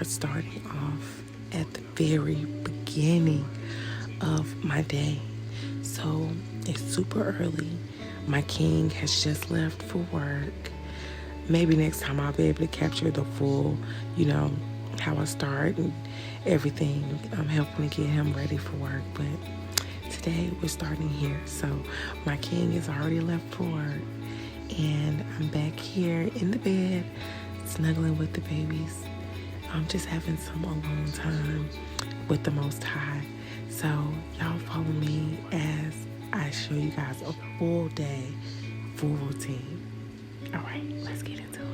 are starting off at the very beginning of my day. So it's super early. My king has just left for work. Maybe next time I'll be able to capture the full, how I start and everything. I'm helping to get him ready for work. But today we're starting here. So my king is already left for work. And I'm back here in the bed, snuggling with the babies. I'm just having some alone time with the Most High. So y'all follow me as I show you guys a full day, full routine. All right, let's get into it.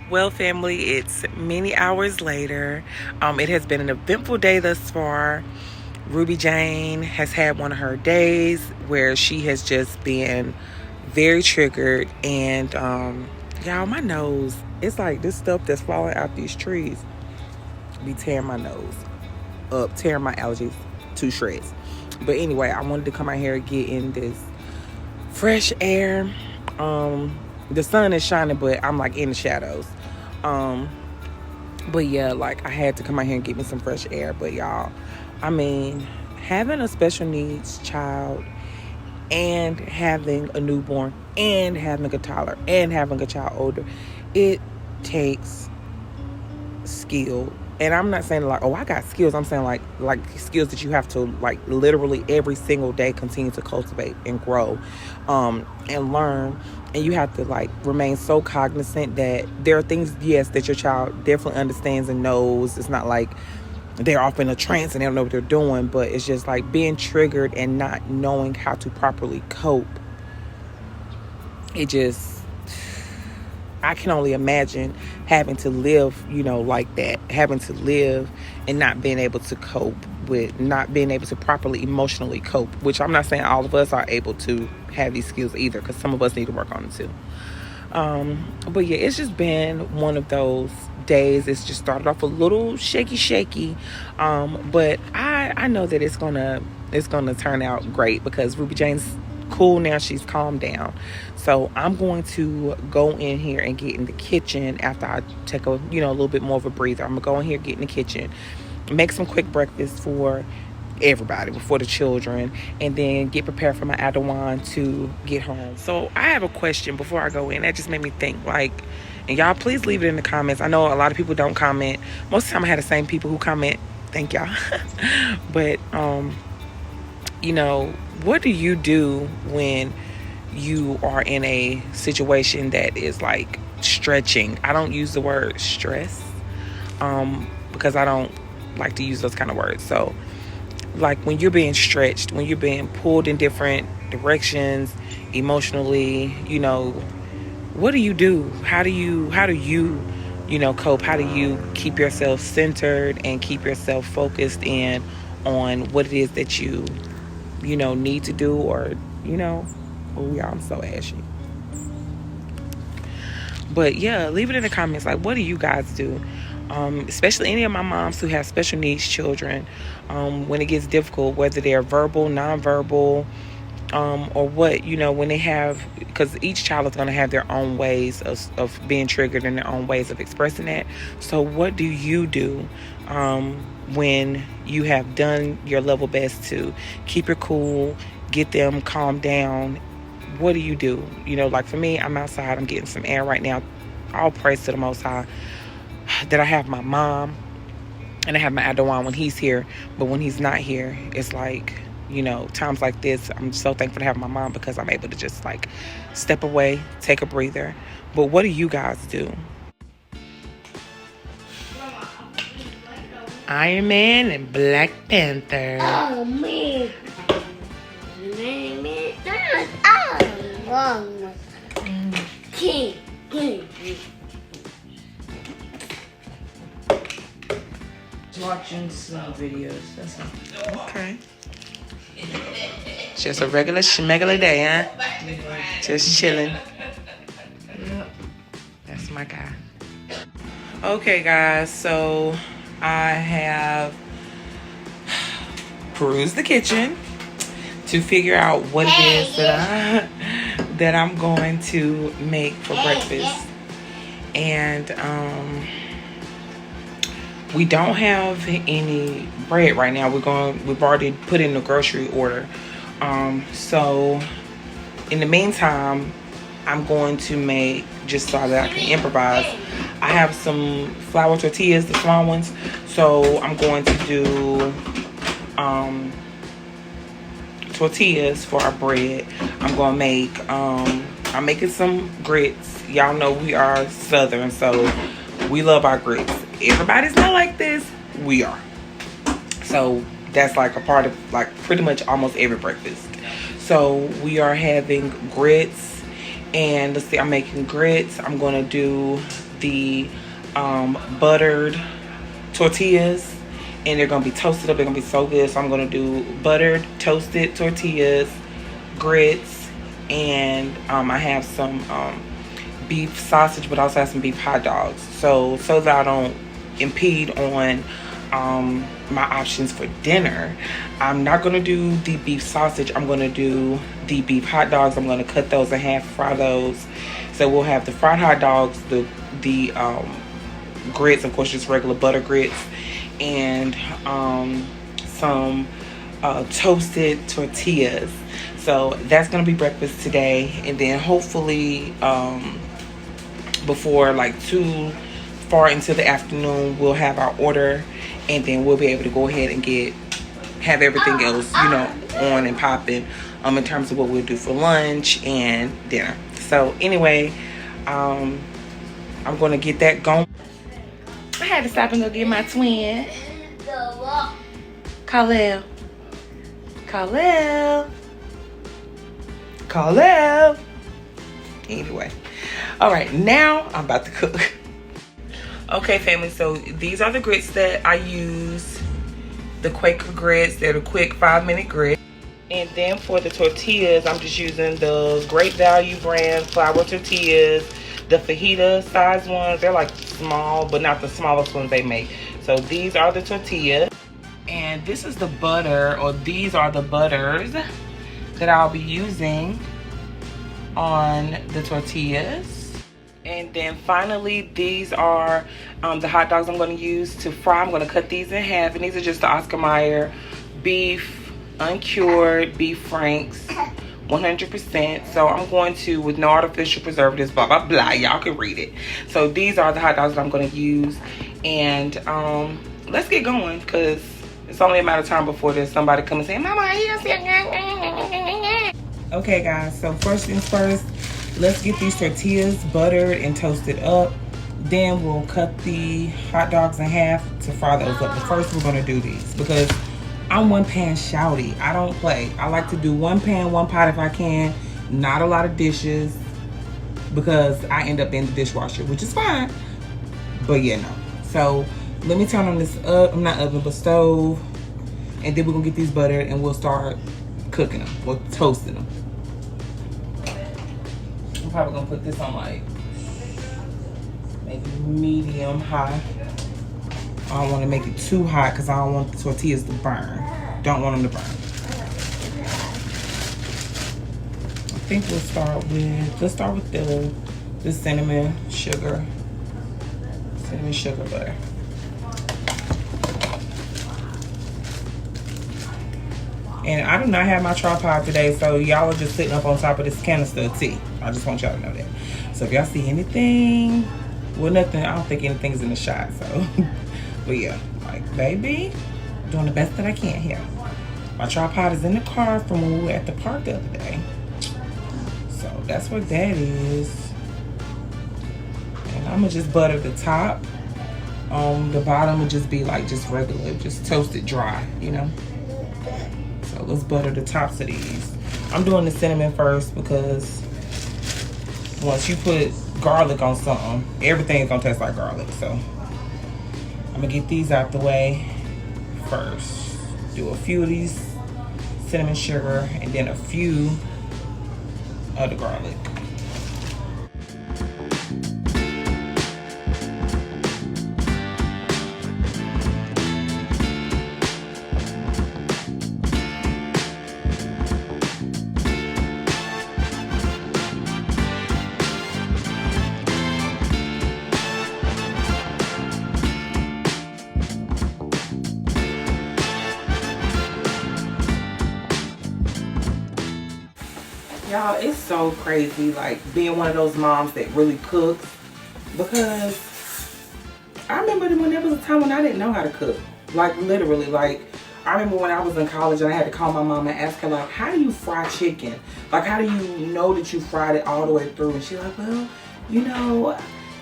Well, family, it's many hours later. It has been an eventful day thus far. Ruby Jane has had one of her days where she has just been very triggered. And, y'all, my nose, it's like this stuff that's falling out these trees be tearing my nose up, tearing my allergies to shreds. But anyway, I wanted to come out here and get in this fresh air. The sun is shining, but I'm like in the shadows. But yeah, like I had to come out here and get me some fresh air. But y'all, I mean, having a special needs child and having a newborn and having a toddler and having a child older, it takes skill. And I'm not saying like, oh, I got skills. I'm saying like skills that you have to like literally every single day continue to cultivate and grow, and learn. And you have to like remain so cognizant that there are things, yes, that your child definitely understands and knows. It's not like they're off in a trance and they don't know what they're doing, but it's just like being triggered and not knowing how to properly cope. I can only imagine having to live, like that, having to live and not being able to cope with, not being able to properly emotionally cope, which I'm not saying all of us are able to have these skills either, because some of us need to work on it too. But yeah, it's just been one of those days. It's just started off a little shaky. But I know that it's gonna turn out great because Ruby Jane's cool now. She's calmed down. So I'm going to go in here and get in the kitchen after I take a little bit more of a breather. I'm gonna go in here, get in the kitchen, make some quick breakfast for everybody, before the children, and then get prepared for my Adawan to get home. So I have a question before I go in. That just made me think, and y'all please leave it in the comments. I know a lot of people don't comment. Most of the time I have the same people who comment. Thank y'all. But what do you do when you are in a situation that is like stretching? I don't use the word stress because I don't like to use those kind of words. So like when you're being stretched, when you're being pulled in different directions emotionally, what do you do? How do you cope? How do you keep yourself centered and keep yourself focused in on what it is that you need to do, or oh yeah, I'm so ashy. But yeah, leave it in the comments. Like, what do you guys do? Especially any of my moms who have special needs children, when it gets difficult, whether they're verbal, nonverbal, or what, when they have, because each child is going to have their own ways of being triggered and their own ways of expressing that. So what do you do when you have done your level best to keep your cool, get them calmed down? What do you do? Like for me, I'm outside, I'm getting some air right now. All praise to the Most High that I have my mom and I have my Adawan when he's here. But when he's not here, it's like, times like this, I'm so thankful to have my mom because I'm able to just like step away, take a breather. But what do you guys do? Iron Man and Black Panther. Oh, man. Watching some videos. That's all. Okay. Just a regular schmegular day, huh? Just chilling. Yep. That's my guy. Okay, guys. So I have perused the kitchen to figure out what it is that I'm going to make for breakfast. And we don't have any bread right now. We've already put in the grocery order. So in the meantime, I'm going to make, just so that I can improvise, I have some flour tortillas, the small ones. So I'm going to do tortillas for our bread. I'm gonna make I'm making some grits. Y'all know we are Southern, so we love our grits. Everybody's not like this, we are. So that's like a part of like pretty much almost every breakfast. So we are having grits, and let's see, I'm making grits. I'm gonna do the buttered tortillas, and they're gonna be toasted up. They're gonna be so good. So I'm gonna do buttered toasted tortillas, grits, and I have some beef sausage, but also have some beef hot dogs. So that I don't impede on my options for dinner, I'm not gonna do the beef sausage. I'm gonna do the beef hot dogs. I'm gonna cut those in half, fry those. So we'll have the fried hot dogs, the grits, of course, just regular butter grits, and some toasted tortillas. So that's gonna be breakfast today, and then hopefully before like too far into the afternoon, we'll have our order, and then we'll be able to go ahead and have everything else, you know, on and popping in terms of what we'll do for lunch and dinner. So anyway, I'm gonna get that going. I had to stop and go get my twin. Khalil. Anyway. Alright, now I'm about to cook. Okay, family, so these are the grits that I use. The Quaker grits. They're the quick 5-minute grits. And then for the tortillas, I'm just using the Great Value brand flour tortillas. The fajita size ones, they're like small, but not the smallest ones they make. So these are the tortillas. And this is the butter, or these are the butters that I'll be using on the tortillas. And then finally, these are the hot dogs I'm going to use to fry. I'm going to cut these in half, and these are just the Oscar Mayer beef, uncured beef franks, 100%. So I'm going to, with no artificial preservatives, blah blah blah, y'all can read it. So these are the hot dogs that I'm going to use, and let's get going, because it's only a matter of time before there's somebody come and say, Mama, are you gonna see? Okay guys, so first things first, let's get these tortillas buttered and toasted up. Then we'll cut the hot dogs in half to fry those up. But first we're gonna do these, because I'm one pan shouty. I don't play. I like to do one pan, one pot if I can. Not a lot of dishes, because I end up in the dishwasher, which is fine. But yeah, no. So let me turn on this not oven, but stove. And then we're gonna get these buttered, and we'll start cooking them, or toasting them. I'm probably gonna put this on like maybe medium high. I don't want to make it too hot, because I don't want the tortillas to burn. Don't want them to burn. I think let's start with the cinnamon sugar butter. And I do not have my tripod today, so y'all are just sitting up on top of this canister of tea. I just want y'all to know that. So if y'all see anything, well, nothing, I don't think anything's in the shot, so. But yeah, like, baby, doing the best that I can here. My tripod is in the car from when we were at the park the other day. So that's what that is. And I'm gonna just butter the top. The bottom will just be like just regular, just toasted dry, you know? So let's butter the tops of these. I'm doing the cinnamon first, because once you put garlic on something, everything's gonna taste like garlic. So I'm gonna get these out the way first. Do a few of these cinnamon sugar, and then a few of the garlic. Y'all, it's so crazy, like, being one of those moms that really cooks. Because I remember when there was a time when I didn't know how to cook. Like, literally, like, I remember when I was in college and I had to call my mom and ask her, like, how do you fry chicken? Like, how do you know that you fried it all the way through? And she's like, well, you know,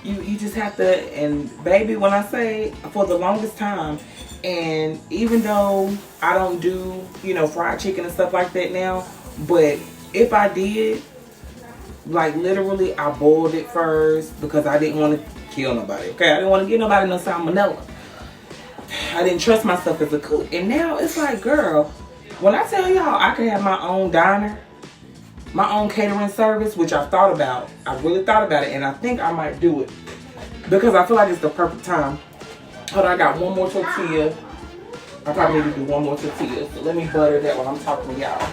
you just have to. And baby, when I say for the longest time, and even though I don't do, you know, fried chicken and stuff like that now, but if I did, like, literally, I boiled it first because I didn't want to kill nobody, okay? I didn't want to give nobody no salmonella. I didn't trust myself as a cook. And now it's like, girl, when I tell y'all I could have my own diner, my own catering service, which I've thought about. I really thought about it, and I think I might do it because I feel like it's the perfect time. Hold on, I got one more tortilla. I probably need to do one more tortilla. So let me butter that while I'm talking to y'all.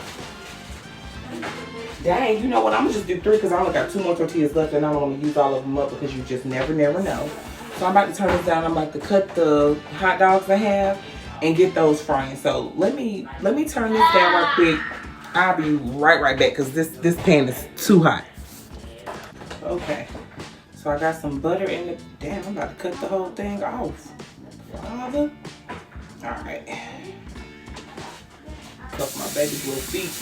Dang, you know what? I'm going to just do 3 because I only got 2 more tortillas left and I don't want to use all of them up because you just never know. So I'm about to turn this down. I'm about to cut the hot dogs I have and get those frying. So let me turn this down right quick. I'll be right back because this pan is too hot. Okay. So I got some butter in the... Damn, I'm about to cut the whole thing off. Father. Alright. Cut my baby's little feet.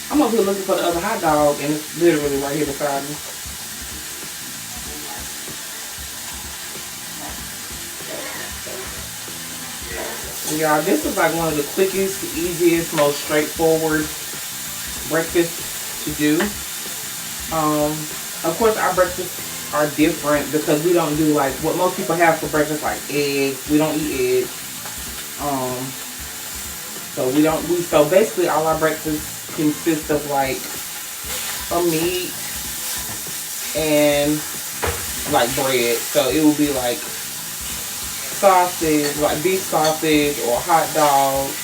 I'm over here looking for the other hot dog and it's literally right here beside me. Y'all, this is like one of the quickest, easiest, most straightforward breakfasts to do. Of course, our breakfasts are different because we don't do like what most people have for breakfast, like eggs. We don't eat eggs. So basically all our breakfasts consist of like a meat and like bread. So it will be like sausage, like beef sausage or hot dogs,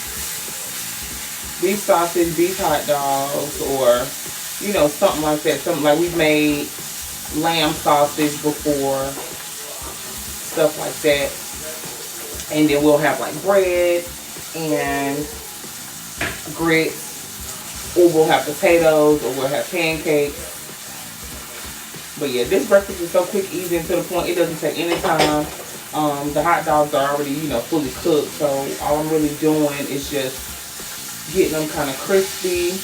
beef sausage, beef hot dogs, or you know, something like that. Something like we've made lamb sausage before, stuff like that. And then we'll have like bread and grits, or we'll have potatoes, or we'll have pancakes. But yeah, this breakfast is so quick, easy, and to the point. It doesn't take any time. The hot dogs are already, you know, fully cooked, so all I'm really doing is just getting them kind of crispy.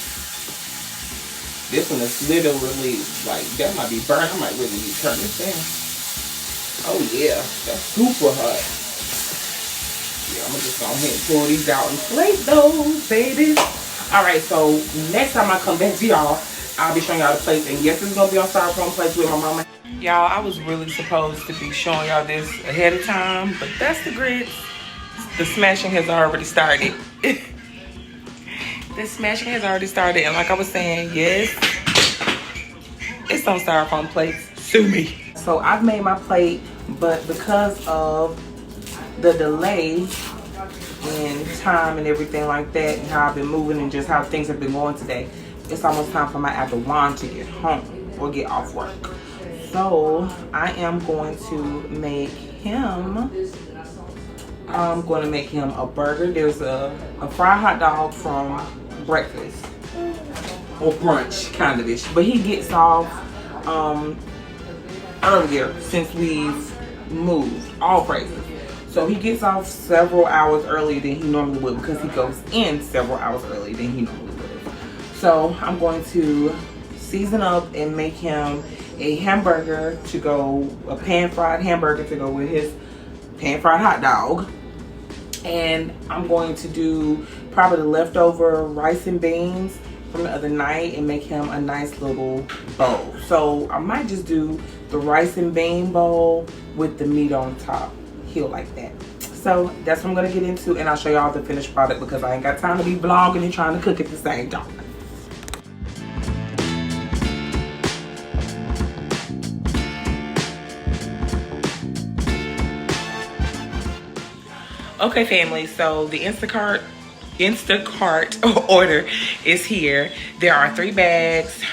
This one is literally, like, that might be burnt. I might really need to turn this down. Oh yeah, that's super hot. Yeah, I'm just gonna go ahead and pull these out and plate those, baby. Alright, so next time I come back to y'all, I'll be showing y'all the plates. And yes, it's gonna be on styrofoam plates with my mama. Y'all, I was really supposed to be showing y'all this ahead of time, but that's the grits. The smashing has already started. The smashing has already started, and like I was saying, yes, it's on styrofoam plates. Sue me. So I've made my plate, but because of the delay in time and everything like that, and how I've been moving and just how things have been going today, it's almost time for my Adeline to get home or get off work. So I am going to make him. I'm going to make him a burger. There's a fried hot dog from breakfast or brunch kind of ish, but he gets off earlier since we've moved. All praises. So he gets off several hours earlier than he normally would because he goes in several hours earlier than he normally would. So I'm going to season up and make him a hamburger to go, a pan fried hamburger to go with his pan fried hot dog. And I'm going to do probably the leftover rice and beans from the other night and make him a nice little bowl. So I might just do the rice and bean bowl with the meat on top. He'll like that. So that's what I'm gonna get into, and I'll show y'all the finished product because I ain't got time to be vlogging and trying to cook at the same time. Okay, family, so the Instacart Instacart order is here. There are 3 bags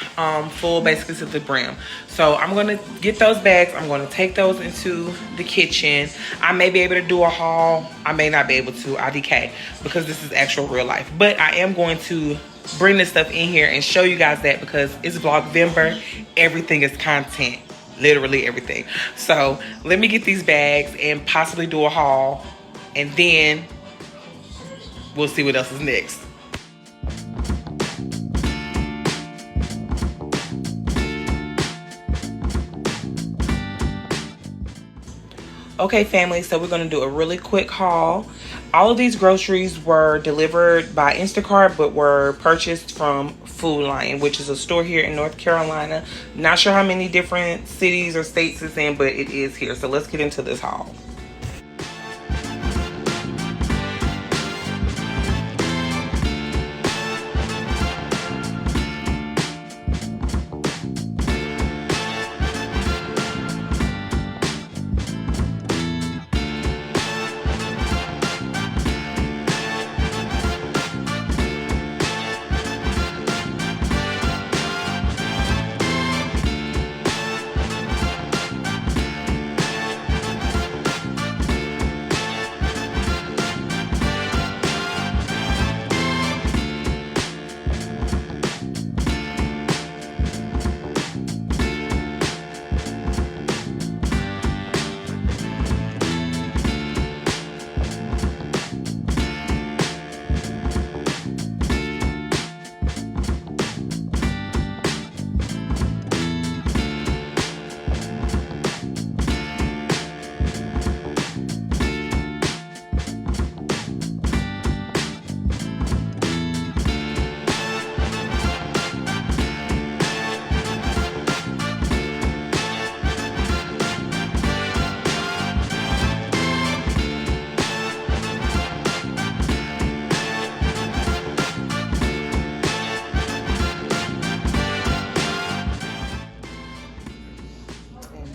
full, basically to the brim. So I'm gonna get those bags. I'm gonna take those into the kitchen. I may be able to do a haul. I may not be able to. IDK, because this is actual real life. But I am going to bring this stuff in here and show you guys that, because it's Vlogvember. Everything is content. Literally everything. So let me get these bags and possibly do a haul, and then we'll see what else is next. Okay, family, so we're gonna do a really quick haul. All of these groceries were delivered by Instacart, but were purchased from Food Lion, which is a store here in North Carolina. Not sure how many different cities or states it's in, but it is here. So let's get into this haul.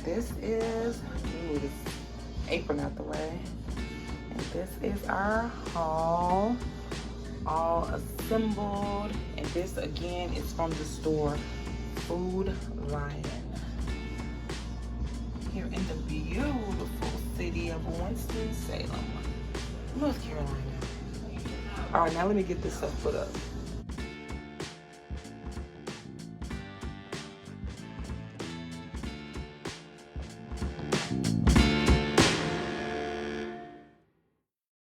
This is, let me move this apron out the way. And this is our haul, all assembled. And this again is from the store Food Lion, here in the beautiful city of Winston-Salem, North Carolina. All right, now let me get this stuff put up.